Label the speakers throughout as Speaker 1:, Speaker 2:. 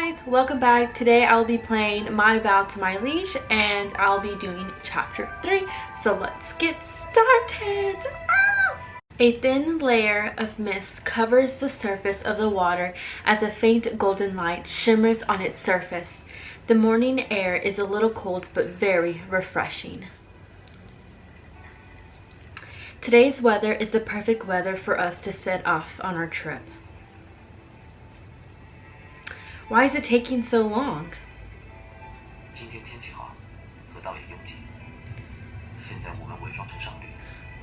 Speaker 1: guys, welcome back. Today I'll be playing My Vow to My Liege and I'll be doing chapter 3. So let's get started. A thin layer of mist covers the surface of the water as a faint golden light shimmers on its surface. The morning air is a little cold but very refreshing. Today's weather is the perfect weather for us to set off on our trip. Why is it taking so long?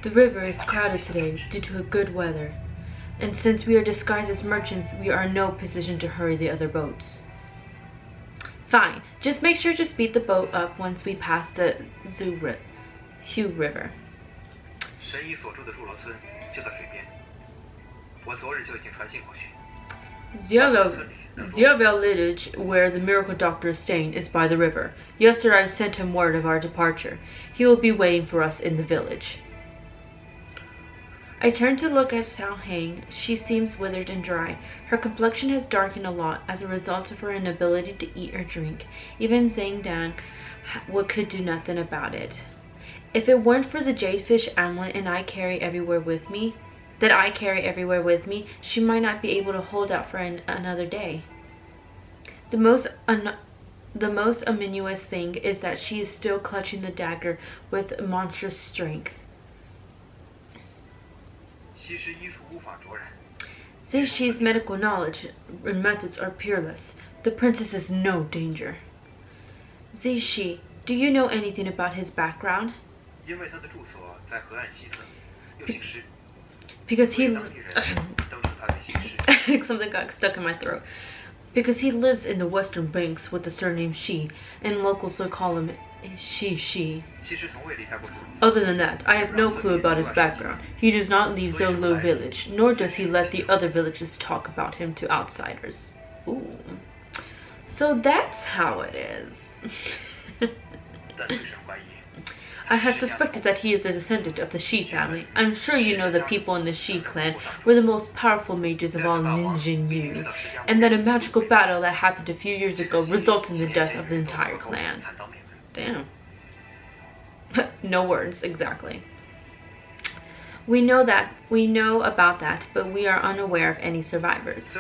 Speaker 1: The river is crowded today due to good weather, and since we are disguised as merchants, we are in no position to hurry the other boats. Fine, just make sure to speed the boat up once we pass the HéLǘ River. ZiXu village, where the miracle doctor is staying, is by the river. Yesterday I sent him word of our departure. He will be waiting for us in the village. I turned to look at Chen Feng. She seems withered and dry. Her complexion has darkened a lot as a result of her inability to eat or drink. Even Zhang Dan could do nothing about it. If it weren't for the jadefish amulet I carry everywhere with me, she might not be able to hold out for another day. The most ominous thing is that she is still clutching the dagger with monstrous strength. ZiXu's medical knowledge and methods are peerless. The princess is no danger. ZiXu, do you know anything about his background? Because he something got stuck in my throat. Because he lives in the western banks with the surname Shi, and locals will call him XiShi. Other than that, I have no clue about his background. He does not leave ZiXu village, nor does he let the other villagers talk about him to outsiders. Ooh. So that's how it is. I have suspected that he is a descendant of the Shi family. I'm sure you know the people in the Shi clan were the most powerful mages of all Kingdom of Yue, and that a magical battle that happened a few years ago resulted in the death of the entire clan. Damn. No words, exactly. We know about that, but we are unaware of any survivors.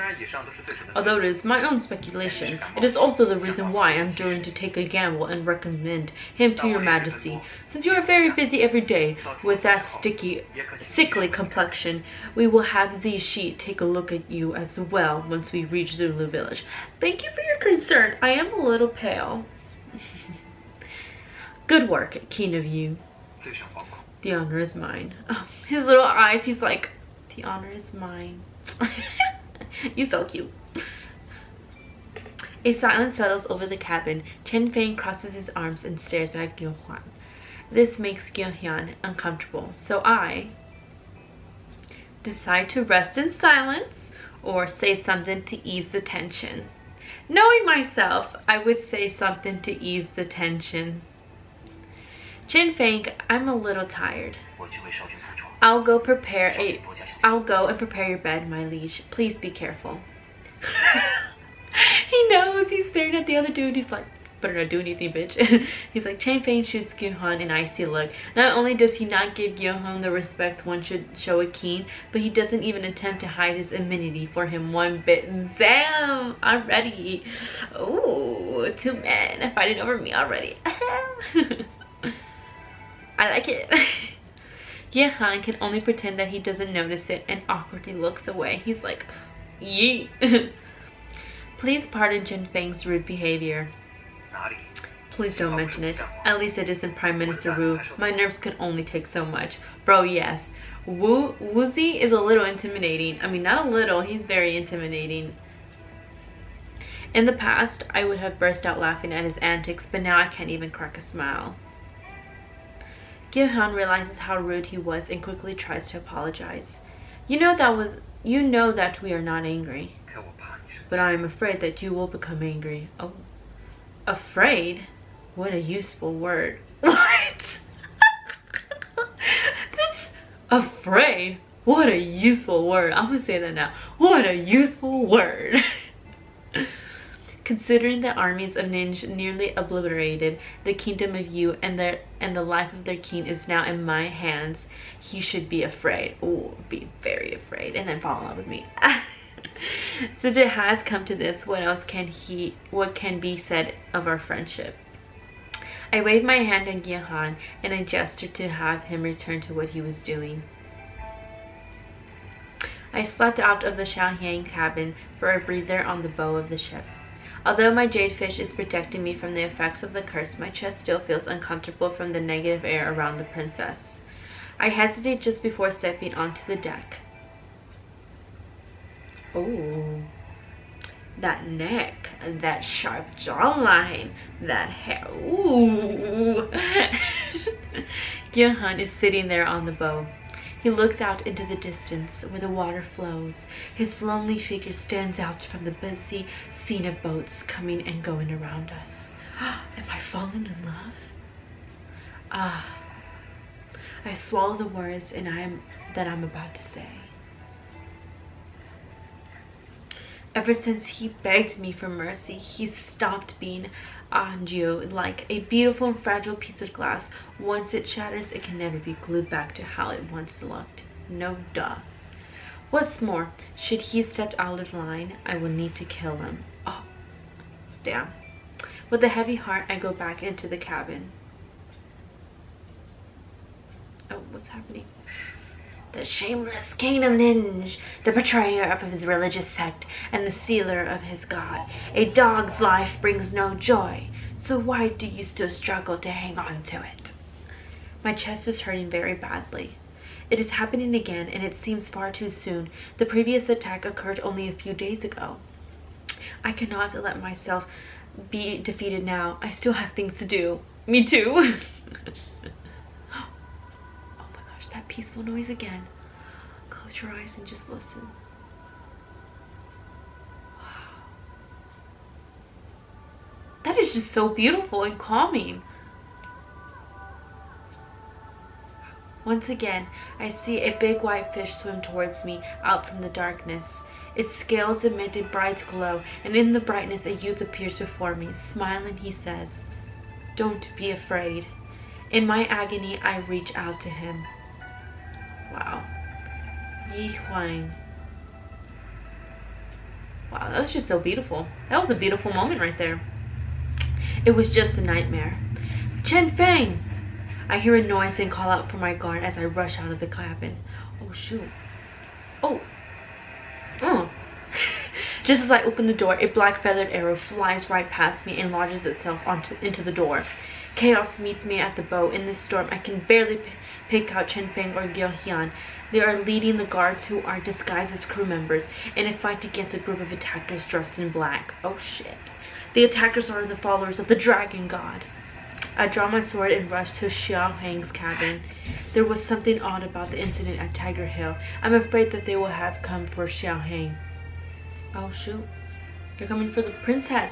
Speaker 1: Although it is my own speculation, it is also the reason why I'm daring to take a gamble and recommend him to your majesty. Since you are very busy every day with that sickly complexion, we will have XiShi take a look at you as well once we reach ZiXu village. Thank you for your concern. I am a little pale. Good work, King of Yue. The honor is mine. Oh, his little eyes, he's like, the honor is mine. You're so cute. A silence settles over the cabin. Chen Feng crosses his arms and stares at GouJian. This makes GouJian uncomfortable, so I decide to rest in silence or say something to ease the tension. Knowing myself, I would say something to ease the tension. Chen Feng, I'm a little tired. I'll go and prepare your bed, my liege. Please be careful. He knows. He's staring at the other dude. He's like, better not do anything, bitch. He's like, Chen Feng shoots GouJian an icy look. Not only does he not give GouJian the respect one should show a king, but he doesn't even attempt to hide his amenity for him one bit. Damn, already. Ooh, 2 men fighting over me already. I like it. GouJian can only pretend that he doesn't notice it and awkwardly looks away. He's like, yee. Please pardon Chen Feng's rude behavior. Please don't mention it. At least it isn't Prime Minister Wu. My nerves can only take so much. Bro, yes. Wuzi is a little intimidating. I mean, not a little. He's very intimidating. In the past, I would have burst out laughing at his antics, but now I can't even crack a smile. GouJian realizes how rude he was and quickly tries to apologize. You know that we are not angry. But I am afraid that you will become angry. Oh. Afraid? What a useful word. What? That's afraid. What a useful word. I'm gonna say that now. What a useful word. Considering the armies of Ninj nearly obliterated the Kingdom of Yue and the life of their king is now in my hands, he should be afraid. Oh, be very afraid, and then fall in love with me. Since it has come to this, what can be said of our friendship? I waved my hand at GouJian and I gestured to have him return to what he was doing. I slept out of the Xiaohang cabin for a breather on the bow of the ship. Although my jade fish is protecting me from the effects of the curse, my chest still feels uncomfortable from the negative air around the princess. I hesitate just before stepping onto the deck. Oh, that neck, that sharp jawline, that hair. Ooh. GouJian is sitting there on the bow. He looks out into the distance where the water flows. His lonely figure stands out from the busy scene of boats coming and going around us. Am I falling in love? Ah. I swallow the words that I'm about to say. Ever since he begged me for mercy, he's stopped being Anju, like a beautiful and fragile piece of glass. Once it shatters, it can never be glued back to how it once looked. No duh. What's more, should he step out of line, I will need to kill him. Oh, damn. With a heavy heart, I go back into the cabin. Oh, what's happening? The shameless king of Ninj, the betrayer of his religious sect, and the sealer of his god. A dog's life brings no joy, so why do you still struggle to hang on to it? My chest is hurting very badly. It is happening again, and it seems far too soon. The previous attack occurred only a few days ago. I cannot let myself be defeated now. I still have things to do. Me too. That peaceful noise again. Close your eyes and just listen. Wow. That is just so beautiful and calming. Once again, I see a big white fish swim towards me out from the darkness. Its scales emit a bright glow, and in the brightness a youth appears before me. Smiling, he says, "Don't be afraid." In my agony, I reach out to him. Wow. Yi Huang. Wow, that was just so beautiful. That was a beautiful moment right there. It was just a nightmare. Chen Feng! I hear a noise and call out for my guard as I rush out of the cabin. Oh, shoot. Oh. Oh. Just as I open the door, a black feathered arrow flies right past me and lodges itself into the door. Chaos meets me at the bow. In this storm, I can barely pick out Chen Feng or GouJian. They are leading the guards who are disguised as crew members in a fight against a group of attackers dressed in black. Oh shit. The attackers are the followers of the dragon god. I draw my sword and rush to Xiaohang's cabin. There was something odd about the incident at Tiger Hill. I'm afraid that they will have come for Xiaohang. Oh shoot. They're coming for the princess.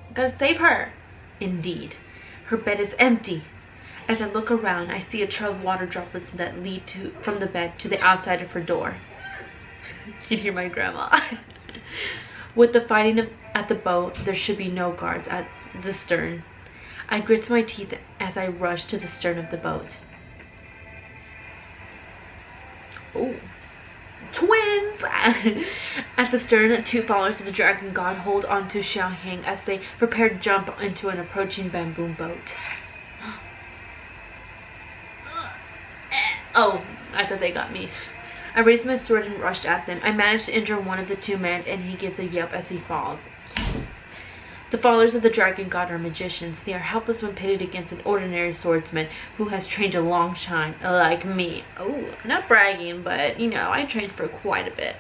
Speaker 1: I gotta save her. Indeed. Her bed is empty. As I look around, I see a trail of water droplets that lead from the bed to the outside of her door. You can hear my grandma. With the fighting at the boat, there should be no guards at the stern. I grit my teeth as I rush to the stern of the boat. Oh, twins! At the stern, two followers of the dragon god hold onto Xiaohang as they prepare to jump into an approaching bamboo boat. Oh, I thought they got me. I raised my sword and rushed at them. I managed to injure one of the two men, and he gives a yelp as he falls. Yes. The followers of the dragon god are magicians. They are helpless when pitted against an ordinary swordsman who has trained a long time, like me. Oh, not bragging, but, you know, I trained for quite a bit.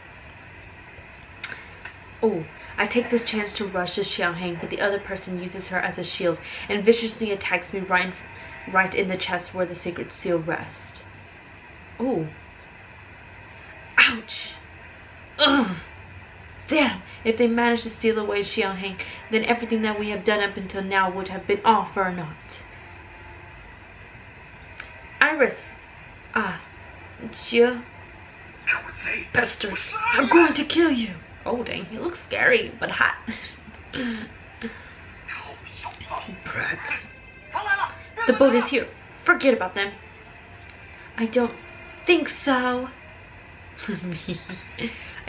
Speaker 1: Oh, I take this chance to rush to Xiaohang, but the other person uses her as a shield and viciously attacks me right in the chest where the sacred seal rests. Oh. Ouch. Ugh. Damn. If they manage to steal away Xiaohang, then everything that we have done up until now would have been all for naught. Iris. Ah. Je. Pesters. I'm going to kill you. Oh, dang. He looks scary, but hot. Brat. The boat is here. Forget about them. I don't think so.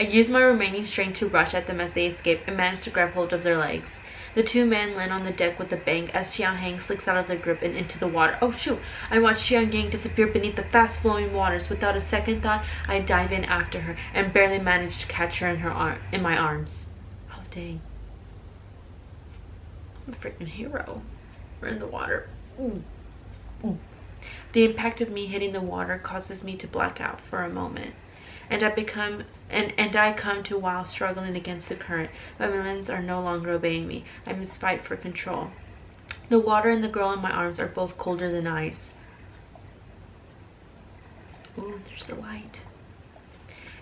Speaker 1: I use my remaining strength to rush at them as they escape and manage to grab hold of their legs. The two men land on the deck with a bang as Xiaohang slicks out of their grip and into the water. Oh shoot! I watch Xiaohang disappear beneath the fast-flowing waters. Without a second thought, I dive in after her and barely manage to catch her in my arms. Oh dang. I'm a freaking hero. We're in the water. Ooh. Ooh. The impact of me hitting the water causes me to black out for a moment. And I come to while struggling against the current, but my limbs are no longer obeying me. I must fight for control. The water and the girl in my arms are both colder than ice. Ooh, there's the light.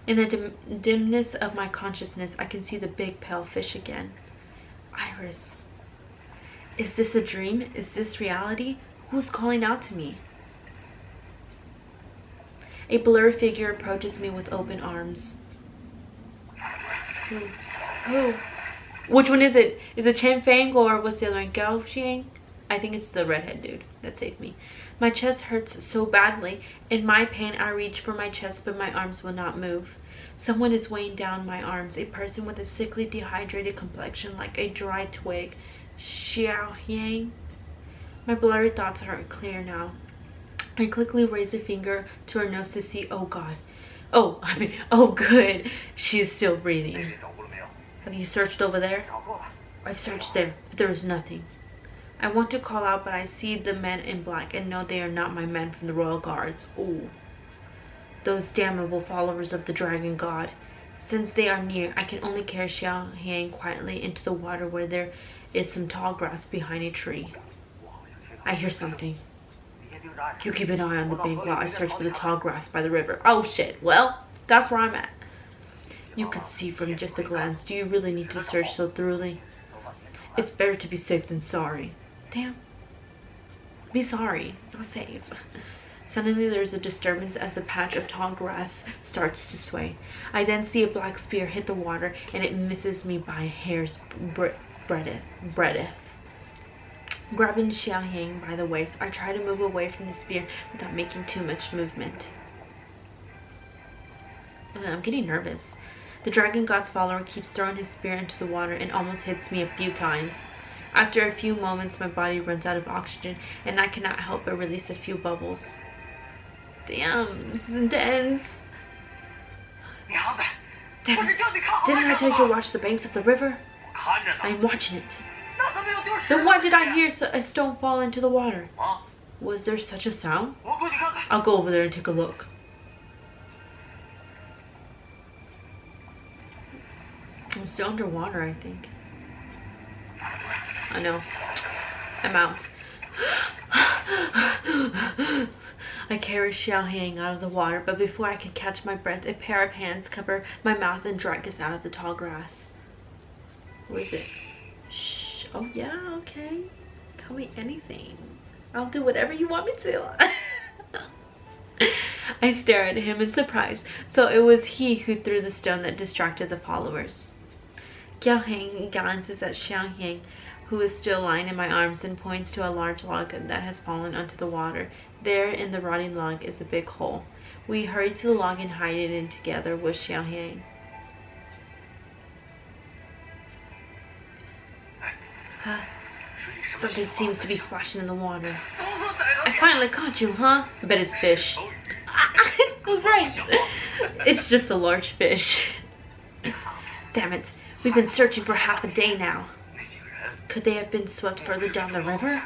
Speaker 1: In the dimness of my consciousness, I can see the big pale fish again. Iris. Is this a dream? Is this reality? Who's calling out to me? A blurred figure approaches me with open arms. Who? Which one is it? Is it Chen Feng or was the other one GouJian? I think it's the redhead dude that saved me. My chest hurts so badly. In my pain, I reach for my chest, but my arms will not move. Someone is weighing down my arms. A person with a sickly, dehydrated complexion like a dry twig. Xiaohang? My blurry thoughts aren't clear now. I quickly raise a finger to her nose to see. Oh god. Oh good. She is still breathing. Have you searched over there? I've searched there, but there is nothing. I want to call out, but I see the men in black and know they are not my men from the royal guards. Ooh. Those damnable followers of the dragon god. Since they are near, I can only carry Xiaohang quietly into the water where there is some tall grass behind a tree. I hear something. You keep an eye on the bank while I search for the tall grass by the river. Oh shit, well, that's where I'm at. You could see from just a glance. Do you really need to search so thoroughly? It's better to be safe than sorry. Damn. Be sorry, not safe. Suddenly there's a disturbance as the patch of tall grass starts to sway. I then see a black spear hit the water and it misses me by a hair's breadth. Grabbing Xiaohang by the waist, I try to move away from the spear without making too much movement. I'm getting nervous. The dragon god's follower keeps throwing his spear into the water and almost hits me a few times. After a few moments, my body runs out of oxygen and I cannot help but release a few bubbles. Damn, this is intense. Damn it. Didn't I tell you to watch the banks of the river? I'm watching it. Then why did I hear a stone fall into the water? Was there such a sound? I'll go over there and take a look. I'm still underwater, I think. I know. I'm out. I carry Xiaohang out of the water, but before I can catch my breath, a pair of hands cover my mouth and drag us out of the tall grass. What is it? Shh. Oh yeah, okay. Tell me anything. I'll do whatever you want me to. I stare at him in surprise. So it was he who threw the stone that distracted the followers. GouJian glances at Xiaohang, who is still lying in my arms, and points to a large log that has fallen onto the water. There in the rotting log is a big hole. We hurry to the log and hide it in together with Xiaohang. Something seems to be splashing in the water. I finally caught you, huh? I bet it's fish. I was right. It's just a large fish. Damn it. We've been searching for half a day now. Could they have been swept further down the river?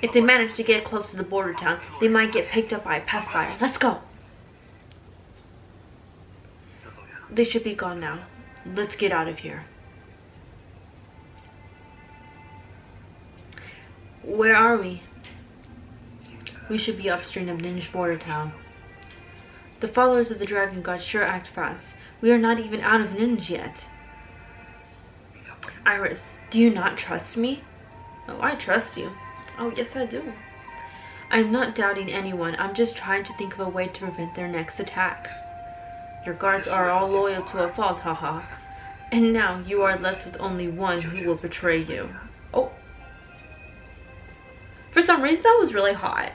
Speaker 1: If they manage to get close to the border town, they might get picked up by a pacifier. Let's go. They should be gone now. Let's get out of here. Where are we? We should be upstream of Ninja border town. The followers of the dragon god sure act fast. We are not even out of Ninja yet. Iris, do you not trust me? Oh, I trust you. Oh, yes I do. I'm not doubting anyone. I'm just trying to think of a way to prevent their next attack. Your guards are all loyal to a fault, haha. And now you are left with only one who will betray you. Oh. For some reason that was really hot.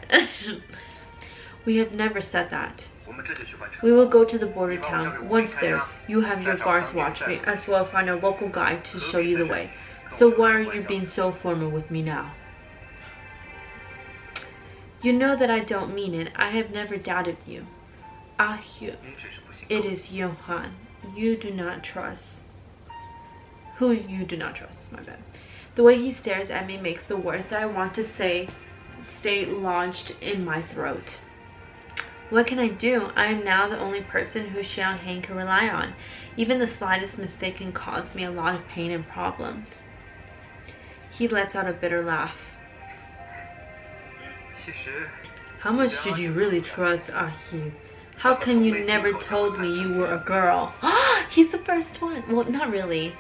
Speaker 1: We have never said that. We will go to the border town. Once there, you have your guards watch me, as well as find a local guide to show you the way. So why are you being so formal with me now? You know that I don't mean it. I have never doubted you. Ah, it is Johann. You do not trust. Who you do not trust, my bad. The way he stares at me makes the words that I want to say stay lodged in my throat. What can I do? I am now the only person who Xiaoheng can rely on. Even the slightest mistake can cause me a lot of pain and problems. He lets out a bitter laugh. How much did you really trust Ahi? How can you never told me you were a girl? He's the first one. Well, not really.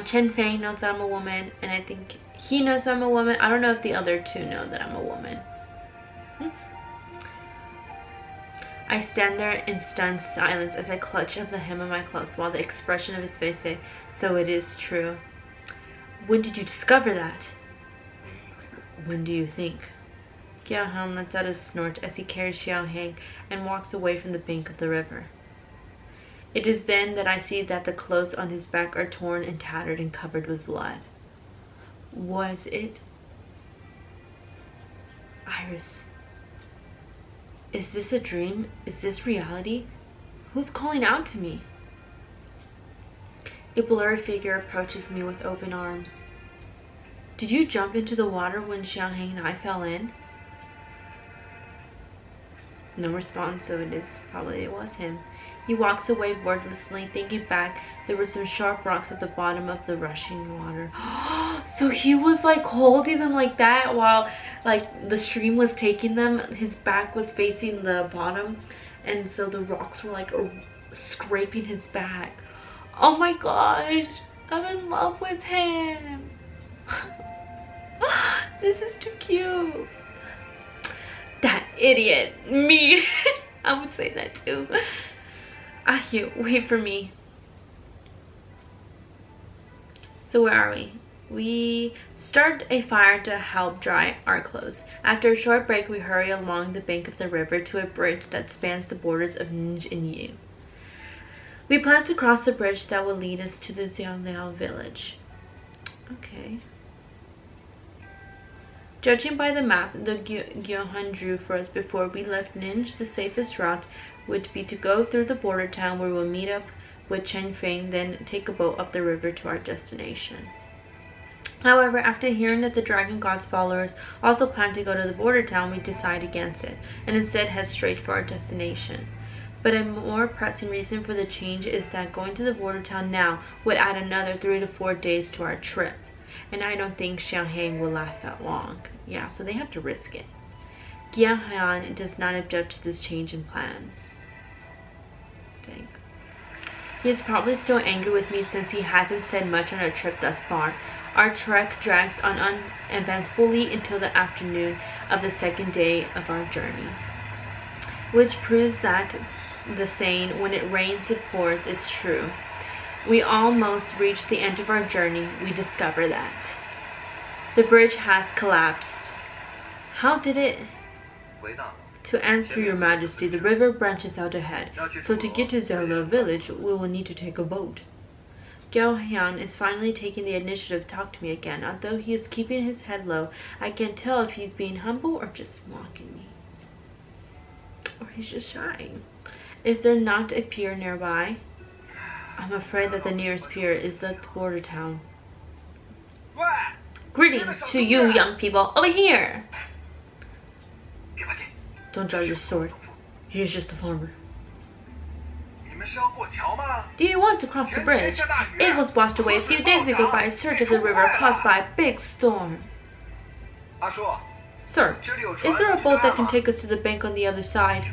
Speaker 1: Chen Feng knows that I'm a woman, and I think he knows I'm a woman. I don't know if the other two know that I'm a woman. I stand there in stunned silence as I clutch at the hem of my clothes while the expression of his face say, "So it is true. When did you discover that?" When do you think? GouJian lets out a snort as he carries Xiaoheng and walks away from the bank of the river. It is then that I see that the clothes on his back are torn and tattered and covered with blood. Was it? Iris. Is this a dream? Is this reality? Who's calling out to me? A blurry figure approaches me with open arms. Did you jump into the water when Xiaoheng and I fell in? No response, so it was him. He walks away wordlessly, thinking back there were some sharp rocks at the bottom of the rushing water. So he was like holding them like that while like the stream was taking them. His back was facing the bottom, and so the rocks were like scraping his back. Oh my gosh, I'm in love with him. This is too cute. That idiot, me. I would say that too. Ahi, wait for me. So where are we? We start a fire to help dry our clothes. After a short break, we hurry along the bank of the river to a bridge that spans the borders of Nij and Yue. We plan to cross the bridge that will lead us to the Xiaoliao village. Okay. Judging by the map the GouJian drew for us before we left Nij, the safest route would be to go through the border town where we'll meet up with Chen Feng, then take a boat up the river to our destination. However, after hearing that the Dragon God's followers also plan to go to the border town, we decide against it, and instead head straight for our destination. But a more pressing reason for the change is that going to the border town now would add another 3 to 4 days to our trip, and I don't think Xiaoheng will last that long. Yeah, so they have to risk it. GouJian does not object to this change in plans. Dang. He is probably still angry with me since he hasn't said much on our trip thus far. Our trek drags on uneventfully until the afternoon of the second day of our journey, which proves that the saying, when it rains it pours, it's true. We almost reach the end of our journey. We discover that the bridge has collapsed. How did it? To answer your majesty, the river branches out ahead, so to get to ZiXu village, we will need to take a boat. GouJian is finally taking the initiative to talk to me again. Although he is keeping his head low, I can't tell if he's being humble or just mocking me. Or he's just shy. Is there not a pier nearby? I'm afraid that the nearest pier is the border town. Greetings to you, young people. Over here! Don't draw your sword. He's just a farmer. Do you want to cross the bridge? It was washed away a few days ago by a surge of the river caused by a big storm. Sir, is there a boat that can take us to the bank on the other side?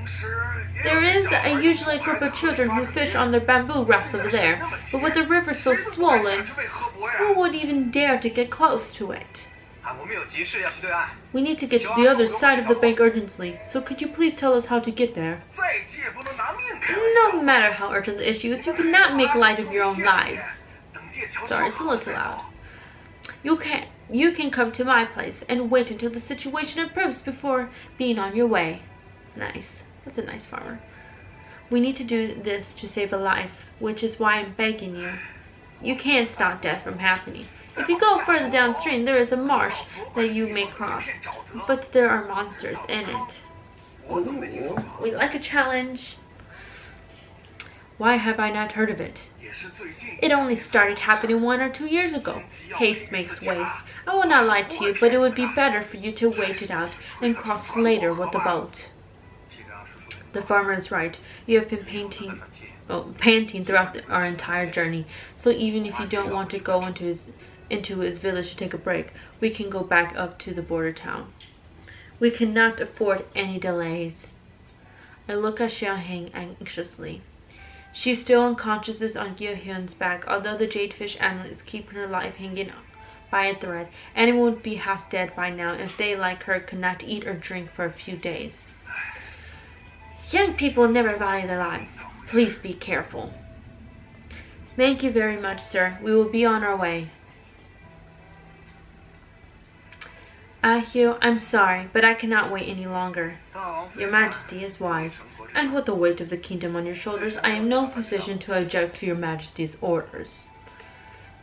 Speaker 1: There is usually a group of children who fish on their bamboo rafts over there, but with the river so swollen, who would even dare to get close to it? We need to get to the other side of the bank urgently, so could you please tell us how to get there? No matter how urgent the issue is, you cannot make light of your own lives. Sorry, it's a little too loud. You can come to my place and wait until the situation improves before being on your way. Nice. That's a nice farmer. We need to do this to save a life, which is why I'm begging you. You can't stop death from happening. If you go further downstream, there is a marsh that you may cross, but there are monsters in it. Ooh, we like a challenge. Why have I not heard of it? It only started happening 1 or 2 years ago. Haste makes waste. I will not lie to you, but it would be better for you to wait it out and cross later with the boat. The farmer is right. You have been panting throughout our entire journey, so even if you don't want to go into his village to take a break, we can go back up to the border town. We cannot afford any delays. I look at Xiaoheng anxiously. She's still unconscious on GouJian's back, although the jadefish amulet is keeping her life hanging by a thread. Anyone would be half dead by now if they, like her, could not eat or drink for a few days. Young people never value their lives. Please be careful. Thank you very much, sir. We will be on our way. Hugh, I'm sorry, but I cannot wait any longer. Your Majesty is wise, and with the weight of the kingdom on your shoulders, I am no position to object to your Majesty's orders.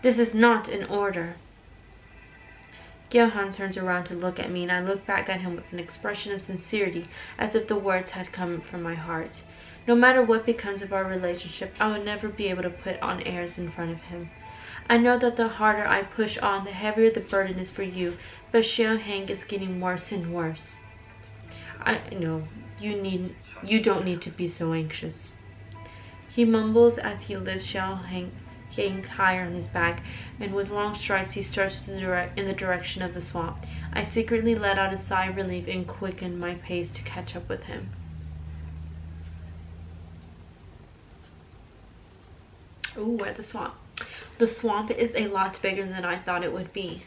Speaker 1: This is not an order. GouJian turns around to look at me, and I look back at him with an expression of sincerity, as if the words had come from my heart. No matter what becomes of our relationship, I would never be able to put on airs in front of him. I know that the harder I push on, the heavier the burden is for you, but Xiaoheng is getting worse and worse. I know, you don't need to be so anxious. He mumbles as he lifts Xiaoheng higher on his back, and with long strides he starts in the direction of the swamp. I secretly let out a sigh of relief and quicken my pace to catch up with him. Ooh, we're at the swamp. The swamp is a lot bigger than I thought it would be.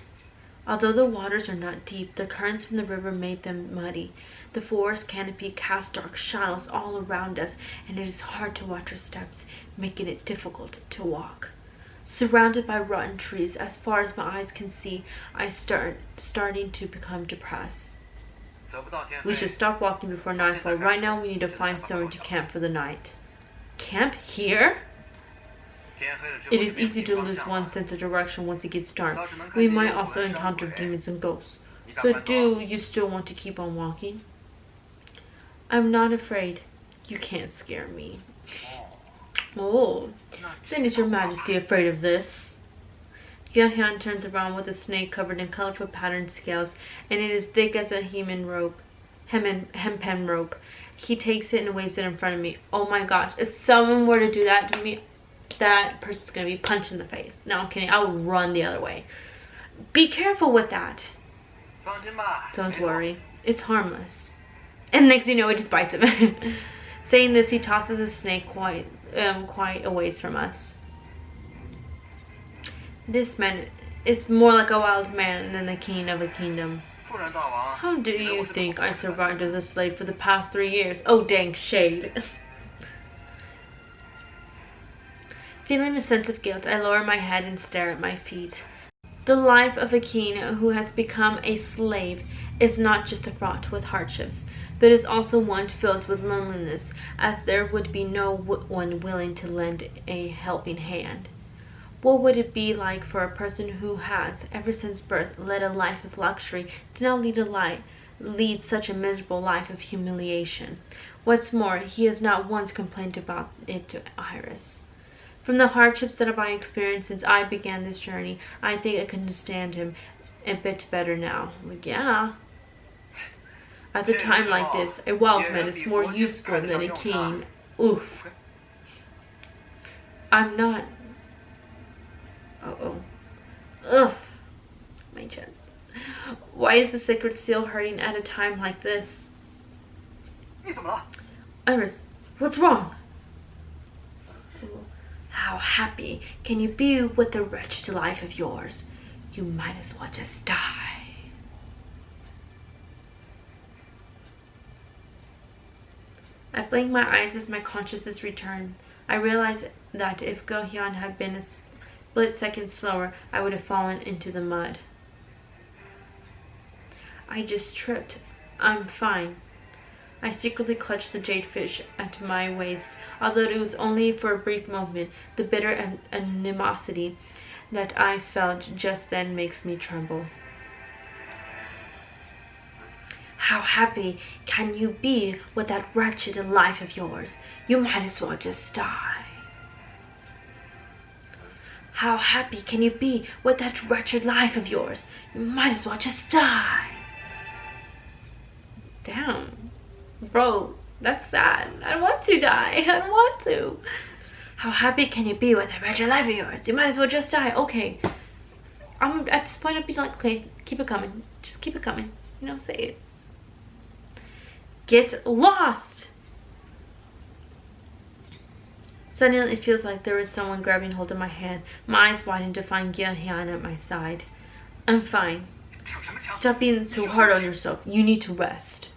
Speaker 1: Although the waters are not deep, the currents from the river made them muddy. The forest canopy casts dark shadows all around us, and it is hard to watch our steps, making it difficult to walk. Surrounded by rotten trees as far as my eyes can see, I starting to become depressed. We should stop walking before nightfall. Right now we need to find somewhere to camp for the night. Camp here? It is easy to lose one's sense of direction once it gets dark. We might also encounter demons and ghosts. So do you still want to keep on walking? I'm not afraid. You can't scare me. Oh, then is your Majesty afraid of this? GouJian turns around with a snake covered in colorful patterned scales, and it is thick as a hempen rope. He takes it and waves it in front of me. Oh my gosh, if someone were to do that to me, that person's gonna be punched in the face. No, I'm kidding. I would run the other way. Be careful with that. Don't worry. It's harmless. And next thing you know, it just bites him. Saying this, he tosses the snake quite a ways from us. This man is more like a wild man than the king of a kingdom. How do you think I survived as a slave for the past 3 years? Oh, dang shade. Feeling a sense of guilt, I lower my head and stare at my feet. The life of a king who has become a slave is not just fraught with hardships, but is also one filled with loneliness, as there would be no one willing to lend a helping hand. What would it be like for a person who has, ever since birth, led a life of luxury to now lead such a miserable life of humiliation? What's more, he has not once complained about it to Iris. From the hardships that I experienced since I began this journey, I think I can understand him a bit better now. Like, yeah. At a time like this, a wild man is more useful than a king. Oof. I'm not... Uh-oh. Ugh. My chest. Why is the sacred seal hurting at a time like this? Iris, what's wrong? How happy can you be with the wretched life of yours? You might as well just die. I blink my eyes as my consciousness returns. I realize that if GouJian had been a split second slower, I would have fallen into the mud. I just tripped. I'm fine. I secretly clutched the jade fish at my waist, although it was only for a brief moment. The bitter animosity that I felt just then makes me tremble. How happy can you be with that wretched life of yours? You might as well just die. How happy can you be with that wretched life of yours? You might as well just die. Damn. Bro, that's sad. I don't want to die. I don't want to. How happy can you be with that wretched life of yours? You might as well just die. Okay. At this point, I'd be like, okay, keep it coming. Just keep it coming. You know, say it. Get lost! Suddenly, it feels like there is someone grabbing hold of my hand. My eyes widen to find GouJian at my side. I'm fine. Stop being so hard on yourself. You need to rest.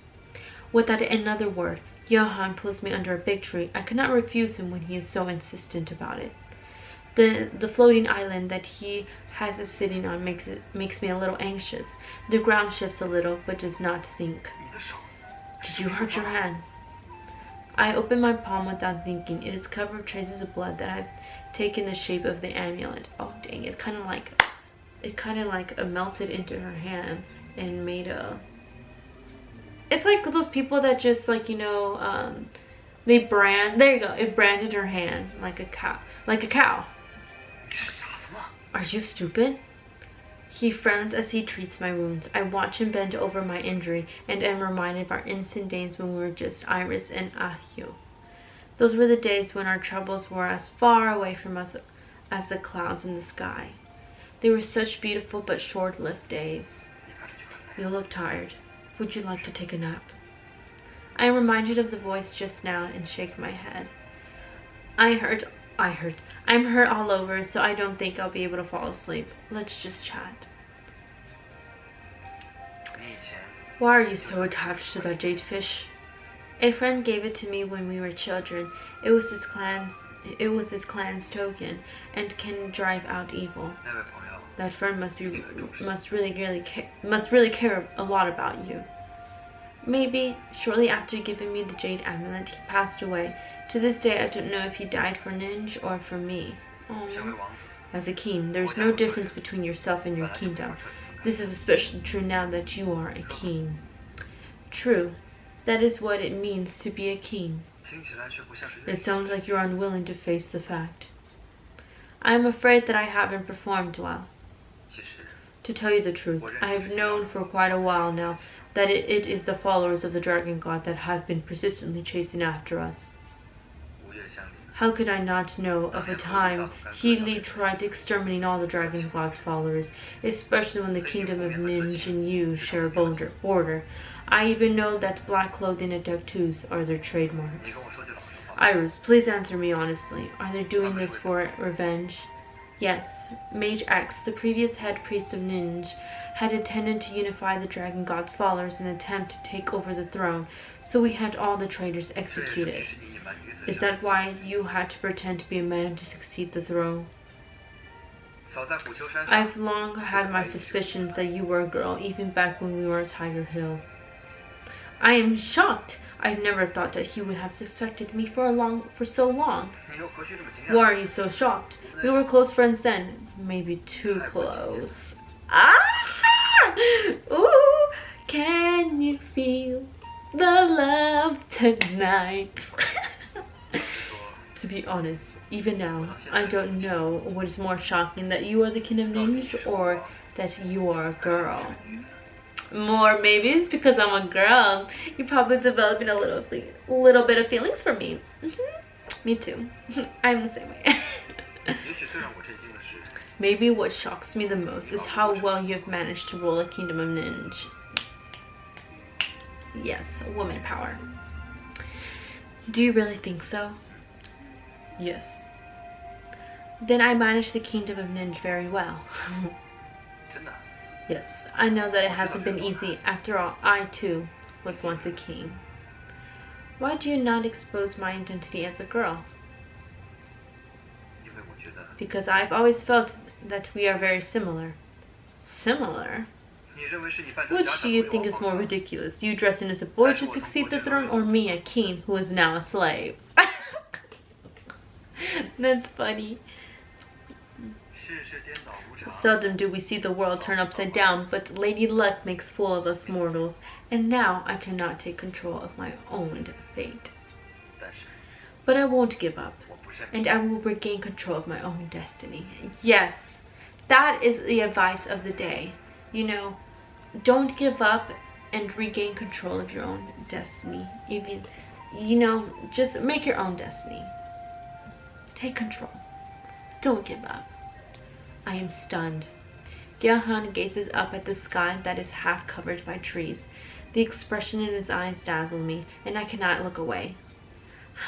Speaker 1: Without another word, GouJian pulls me under a big tree. I cannot refuse him when he is so insistent about it. The floating island that he has us sitting on makes me a little anxious. The ground shifts a little, but does not sink. Did you hurt your hand? I open my palm without thinking. It is covered with traces of blood that have taken the shape of the amulet. Oh dang! It kind of like melted into her hand and made a. It's like those people that just like, you know, they brand. There you go. It branded her hand like a cow. Like a cow. Are you stupid? He frowns as he treats my wounds. I watch him bend over my injury and am reminded of our innocent days when we were just Iris and Ahyu. Those were the days when our troubles were as far away from us as the clouds in the sky. They were such beautiful but short-lived days. You look tired. Would you like to take a nap? I am reminded of the voice just now and shake my head. I'm hurt all over, so I don't think I'll be able to fall asleep. Let's just chat. Why are you so attached to that jade fish? A friend gave it to me when we were children. It was his clan's token and can drive out evil. That friend must really care a lot about you. Maybe shortly after giving me the jade amulet, he passed away. To this day, I don't know if he died for Ninj or for me. As a king, there's no difference between yourself and your kingdom. This is especially true now that you are a king. True, that is what it means to be a king. It sounds like you're unwilling to face the fact. I am afraid that I haven't performed well. To tell you the truth, I have known for quite a while now that it is the followers of the dragon god that have been persistently chasing after us. How could I not know of a time HéLǘ tried exterminating all the dragon god's followers, especially when the kingdom of Ninj and Yue share a border. I even know that black clothing and tattoos are their trademarks. Iris, please answer me honestly. Are they doing this for revenge? Yes, Mage X, the previous head priest of Ninj, had intended to unify the dragon god's followers in an attempt to take over the throne, so we had all the traitors executed. Is that why you had to pretend to be a man to succeed the throne? I've long had my suspicions that you were a girl, even back when we were at Tiger Hill. I am shocked. I've never thought that he would have suspected me for so long. Why are you so shocked? We were close friends then. Maybe too close. Ah! Ooh! Can you feel the love tonight? To be honest, even now, I don't know what is more shocking, that you are the king of Ninja or that you are a girl. More maybe it's because I'm a girl. You're probably developing a little bit of feelings for me. Me too. I'm the same way. Maybe what shocks me the most is how well you have managed to rule a kingdom of Ninja. Yes, woman power. Do you really think so? Yes. Then I managed the kingdom of Ninja very well. Yes, I know that it hasn't been easy. After all, I too was once a king. Why do you not expose my identity as a girl? Because I've always felt that we are very similar. Similar? Which do you think is more ridiculous? You dressing as a boy to succeed the throne, or me, a king who is now a slave? That's funny. Seldom do we see the world turn upside down, but Lady Luck makes fool of us mortals, and now I cannot take control of my own fate. But I won't give up, and I will regain control of my own destiny. Yes, that is the advice of the day. You know, don't give up and regain control of your own destiny. Even, you know, just make your own destiny. Take control. Don't give up. I am stunned. GouJian gazes up at the sky that is half covered by trees. The expression in his eyes dazzles me, and I cannot look away.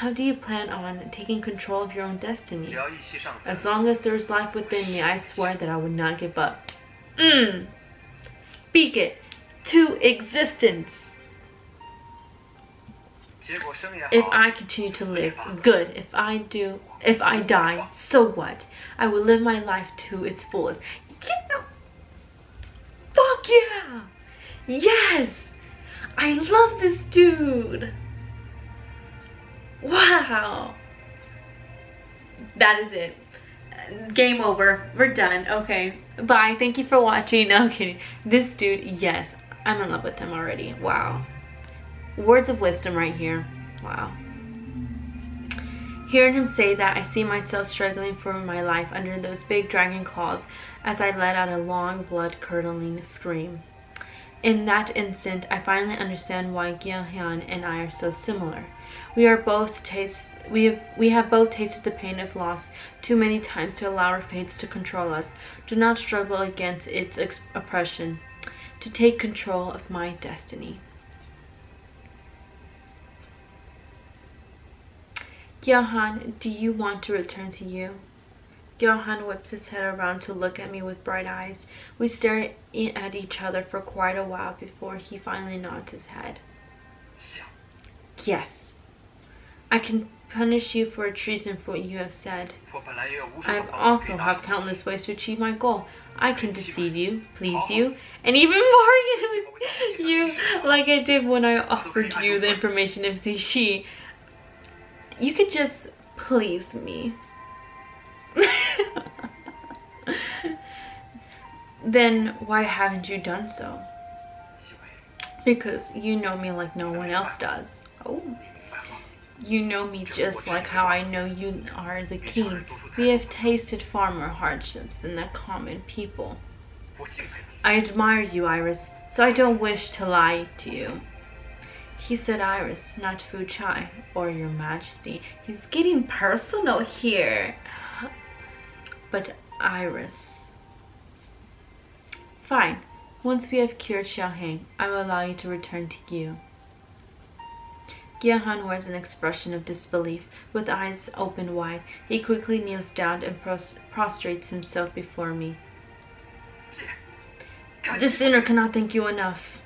Speaker 1: How do you plan on taking control of your own destiny? As long as there is life within me, I swear that I would not give up. Speak it to existence. If I continue to live, good. If I die, so what? I will live my life to its fullest. Yeah! Fuck yeah! Yes! I love this dude! Wow! That is it. Game over. We're done. Okay. Bye. Thank you for watching. No, I'm kidding. This dude, yes. I'm in love with him already. Wow. Words of wisdom right here. Wow. Hearing him say that, I see myself struggling for my life under those big dragon claws as I let out a long, blood-curdling scream. In that instant, I finally understand why GouJian and I are so similar. We have both tasted the pain of loss too many times to allow our fates to control us. Do not struggle against its oppression. To take control of my destiny. GouJian, do you want to return to you? GouJian whips his head around to look at me with bright eyes. We stare at each other for quite a while before he finally nods his head. Yes. I can punish you for treason for what you have said. I also have countless ways to achieve my goal. I can deceive you, please you, and even bargain with you like I did when I offered you the information of XiShi. You could just please me. Then why haven't you done so? Because you know me like no one else does. Oh. You know me just like how I know you are the king. We have tasted far more hardships than the common people. I admire you, Iris, so I don't wish to lie to you. He said Iris, not FuChai, or your majesty. He's getting personal here. But Iris. Fine. Once we have cured Xiaoheng, I will allow you to return to you. GouJian wears an expression of disbelief, with eyes open wide. He quickly kneels down and prostrates himself before me. This sinner cannot thank you enough.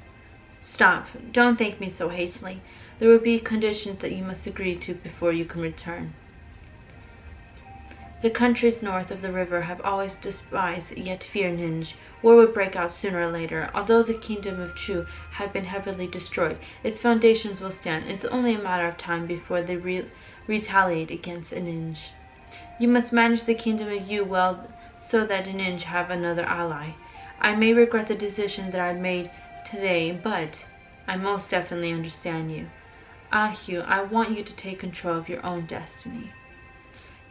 Speaker 1: Stop. Don't thank me so hastily. There will be conditions that you must agree to before you can return. The countries north of the river have always despised yet feared Ninj. War would break out sooner or later. Although the Kingdom of Yue had been heavily destroyed, its foundations will stand. It's only a matter of time before they retaliate against a Ninj. You must manage the Kingdom of Yue well so that the Ninj have another ally. I may regret the decision that I made today, but I most definitely understand you. Hugh, I want you to take control of your own destiny.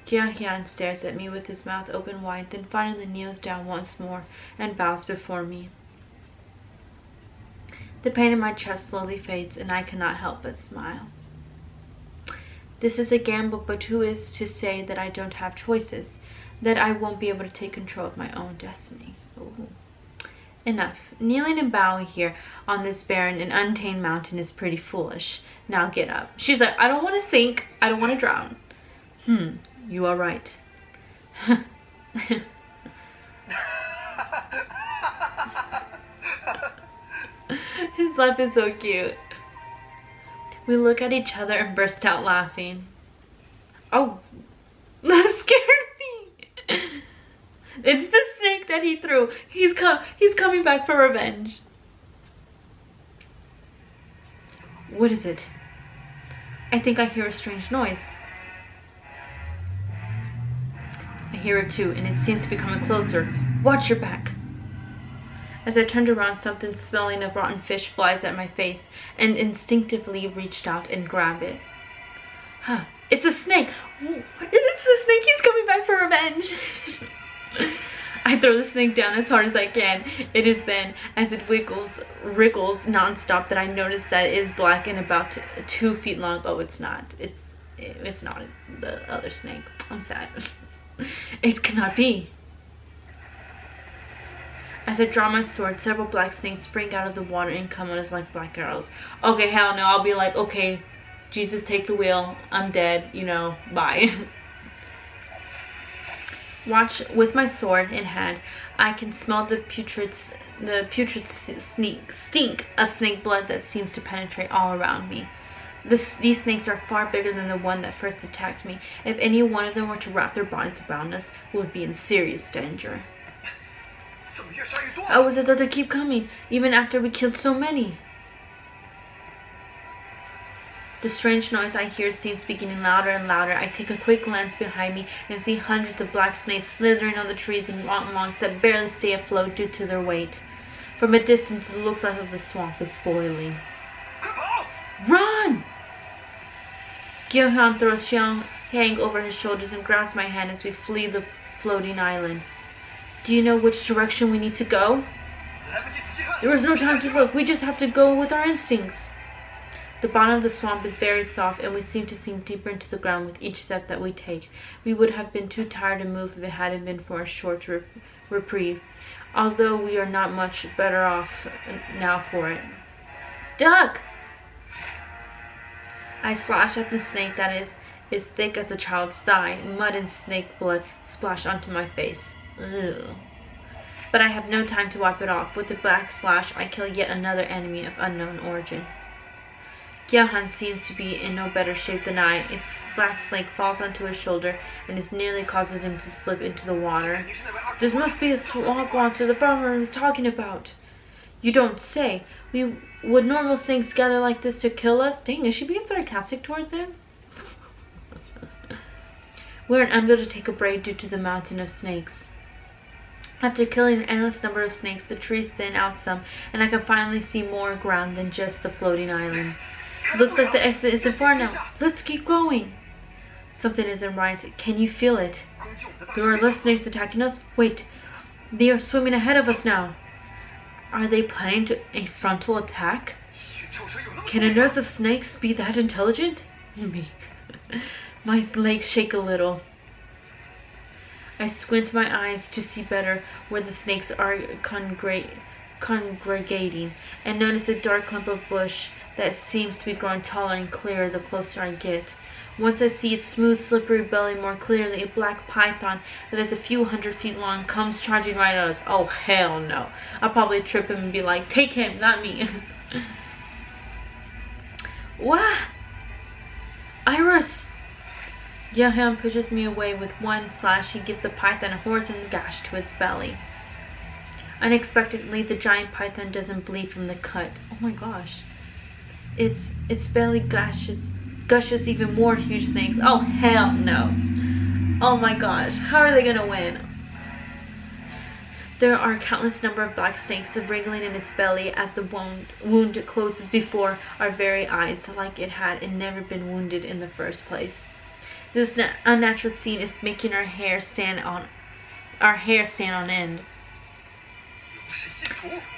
Speaker 1: GouJian stares at me with his mouth open wide, then finally kneels down once more and bows before me. The pain in my chest slowly fades, and I cannot help but smile. This is a gamble, but who is to say that I don't have choices, that I won't be able to take control of my own destiny? Ooh. Enough. Kneeling and bowing here on this barren and untamed mountain is pretty foolish. Now get up. She's like, I don't want to sink. I don't want to drown. You are right. His laugh is so cute. We look at each other and burst out laughing. Oh, that scared me. It's the snake that he threw. He's coming back for revenge. What is it? I think I hear a strange noise. I hear it too, and it seems to be coming closer. Watch your back. As I turned around, something smelling of rotten fish flies at my face, and instinctively reached out and grabbed it. Huh. It's a snake! It's the snake! He's coming back for revenge! I throw the snake down as hard as I can. It is then, as it wriggles non-stop, that I notice that it is black and about 2 feet long. Oh, it's not. It's not the other snake. I'm sad. It cannot be. As I draw my sword, several black snakes spring out of the water and come at us like black arrows. Okay, hell no. I'll be like, okay, Jesus, take the wheel. I'm dead. You know, bye. Watch, with my sword in hand, I can smell the putrid stink of snake blood that seems to penetrate all around me. These snakes are far bigger than the one that first attacked me. If any one of them were to wrap their bodies around us, we would be in serious danger. How was it that they keep coming, even after we killed so many? The strange noise I hear seems to be getting louder and louder. I take a quick glance behind me and see hundreds of black snakes slithering on the trees and rotten logs that barely stay afloat due to their weight. From a distance, it looks like the swamp is boiling. Run! GouJian throws Chen Feng over his shoulders and grabs my hand as we flee the floating island. Do you know which direction we need to go? There is no time to look. We just have to go with our instincts. The bottom of the swamp is very soft, and we seem to sink deeper into the ground with each step that we take. We would have been too tired to move if it hadn't been for a short reprieve, although we are not much better off now for it. Duck! I slash at the snake that is as thick as a child's thigh. Mud and snake blood splash onto my face. Ugh. But I have no time to wipe it off. With the black slash, I kill yet another enemy of unknown origin. GouJian seems to be in no better shape than I. A black snake falls onto his shoulder and is nearly causes him to slip into the water. This must be a swamp monster the farmer was talking about. You don't say. Would normal snakes gather like this to kill us? Dang, is she being sarcastic towards him? We're unable to take a break due to the mountain of snakes. After killing an endless number of snakes, the trees thin out some, and I can finally see more ground than just the floating island. It looks like the exit isn't far now. Let's keep going. Something isn't right. Can you feel it? There are less snakes attacking us. Wait, they are swimming ahead of us now. Are they planning a frontal attack? Can a nurse of snakes be that intelligent? Me. My legs shake a little. I squint my eyes to see better where the snakes are congregating, and notice a dark clump of bush that seems to be growing taller and clearer the closer I get. Once I see its smooth, slippery belly more clearly, a black python that is a few 100 feet long comes charging right at us. Oh, hell no. I'll probably trip him and be like, take him, not me. What? Iris! GouJian pushes me away with one slash. He gives the python a horizontal gash to its belly. Unexpectedly, the giant python doesn't bleed from the cut. Oh my gosh. Its belly gushes even more huge snakes. Oh, hell no. Oh my gosh. How are they gonna win? There are a countless number of black snakes wriggling in its belly as the wound closes before our very eyes, like it had never been wounded in the first place. This unnatural scene is making our hair stand on end.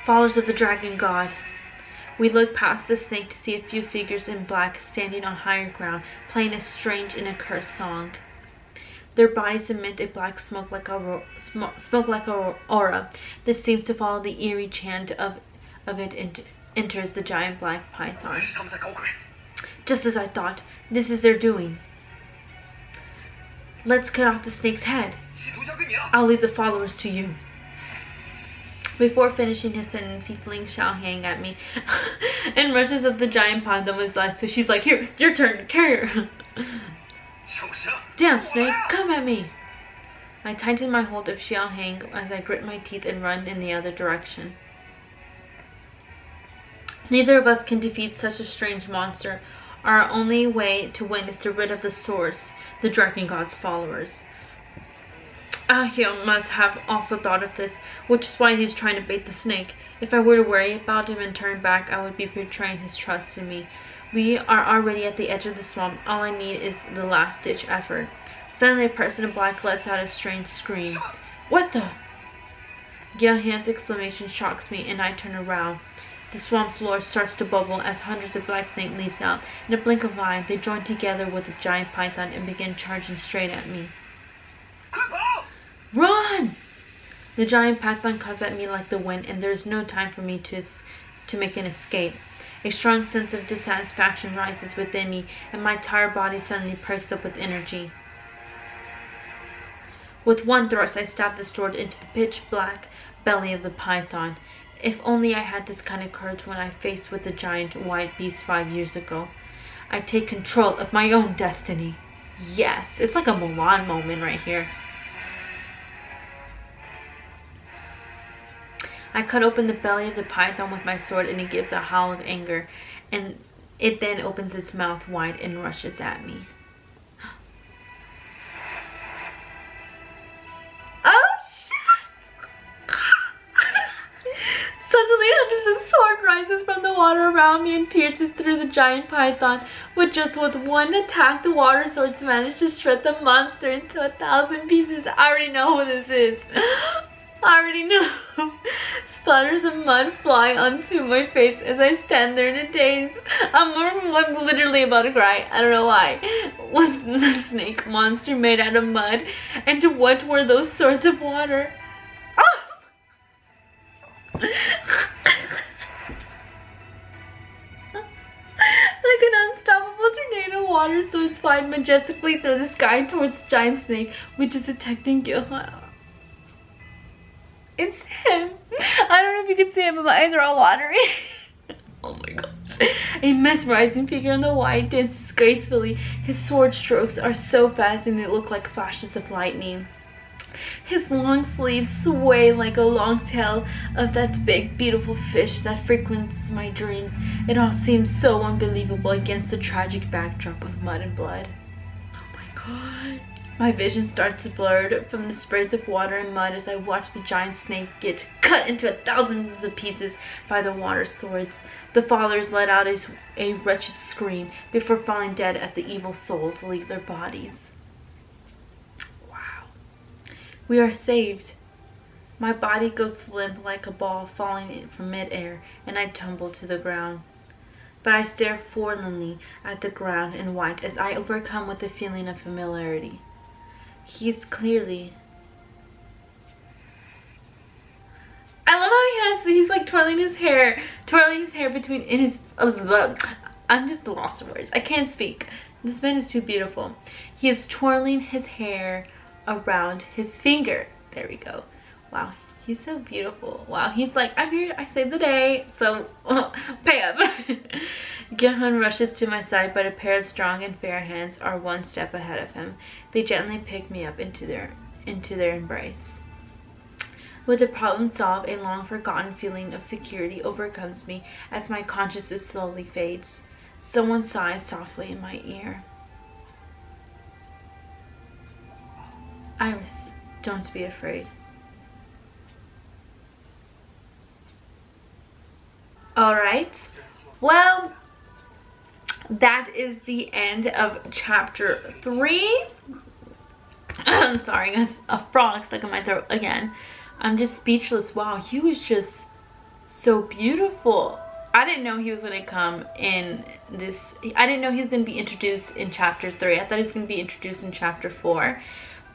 Speaker 1: Followers of the dragon god. We look past the snake to see a few figures in black standing on higher ground, playing a strange and accursed song. Their bodies emit a black smoke like aura that seems to follow the eerie chant of it enters the giant black python. Just as I thought, this is their doing. Let's cut off the snake's head. I'll leave the followers to you. Before finishing his sentence, he flings Xiaohang at me and rushes up the giant python with his eyes. So she's like, "Here, your turn, carry her." "Damn, snake, come at me." I tighten my hold of Xiaohang as I grit my teeth and run in the other direction. Neither of us can defeat such a strange monster. Our only way to win is to rid of the source, the Dragon God's followers. He must have also thought of this, which is why he's trying to bait the snake. If I were to worry about him and turn back, I would be betraying his trust in me. We are already at the edge of the swamp. All I need is the last-ditch effort. Suddenly, a person in black lets out a strange scream. "What the?" GouJian's exclamation shocks me, and I turn around. The swamp floor starts to bubble as hundreds of black snake leaps out. In a blink of an eye, they join together with a giant python and begin charging straight at me. "Run!" The giant python comes at me like the wind, and there is no time for me to make an escape. A strong sense of dissatisfaction rises within me, and my entire body suddenly perks up with energy. With one thrust, I stab the sword into the pitch-black belly of the python. If only I had this kind of courage when I faced with the giant white beast 5 years ago. I take control of my own destiny. Yes, it's like a Mulan moment right here. I cut open the belly of the python with my sword, and it gives a howl of anger, and it then opens its mouth wide and rushes at me. Oh shit! Suddenly, hundreds of sword rises from the water around me and pierces through the giant python. With one attack, the water swords manage to shred the monster into 1,000 pieces. I already know who this is. I already know. Splatters of mud fly onto my face as I stand there in a daze. I'm literally about to cry. I don't know why. Was the snake monster made out of mud? And what were those sorts of water? Oh! Like an unstoppable tornado, water swords fly majestically through the sky towards the giant snake, which is attacking GouJian. It's him. I don't know if you can see him, but my eyes are all watery. Oh my gosh. A mesmerizing figure on the white dances gracefully. His sword strokes are so fast and they look like flashes of lightning. His long sleeves sway like a long tail of that big, beautiful fish that frequents my dreams. It all seems so unbelievable against the tragic backdrop of mud and blood. Oh my god. My vision starts to blur from the sprays of water and mud as I watch the giant snake get cut into 1,000 pieces by the water swords. The followers let out a wretched scream before falling dead as the evil souls leave their bodies. Wow. We are saved. My body goes limp like a ball falling from midair, and I tumble to the ground. But I stare forlornly at the ground in white as I overcome with a feeling of familiarity. He's clearly... I love how he's like twirling his hair between in his... I'm just lost for words. I can't speak. This man is too beautiful. He is twirling his hair around his finger. There we go. Wow, he's so beautiful. Wow, he's like, I'm here, I saved the day, so pay up. GouJian rushes to my side, but a pair of strong and fair hands are one step ahead of him. They gently pick me up into their embrace. With the problem solved, a long-forgotten feeling of security overcomes me as my consciousness slowly fades. Someone sighs softly in my ear. Iris, don't be afraid. Alright, well, that is the end of chapter 3. I'm sorry, guys, a frog stuck in my throat again. I'm just speechless. Wow, he was just so beautiful. I didn't know he was going to come in this. I didn't know he was going to be introduced in chapter 3. I thought he was going to be introduced in chapter 4.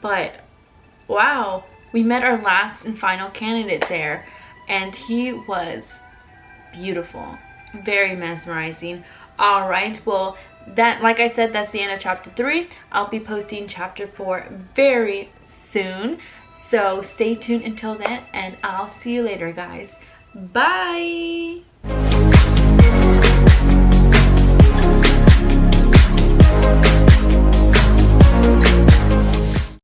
Speaker 1: But, wow, we met our last and final candidate there. And he was beautiful. Very mesmerizing. Alright, well, that, like I said, that's the end of chapter 3. I'll be posting chapter 4 very soon. So stay tuned until then, and I'll see you later, guys. Bye.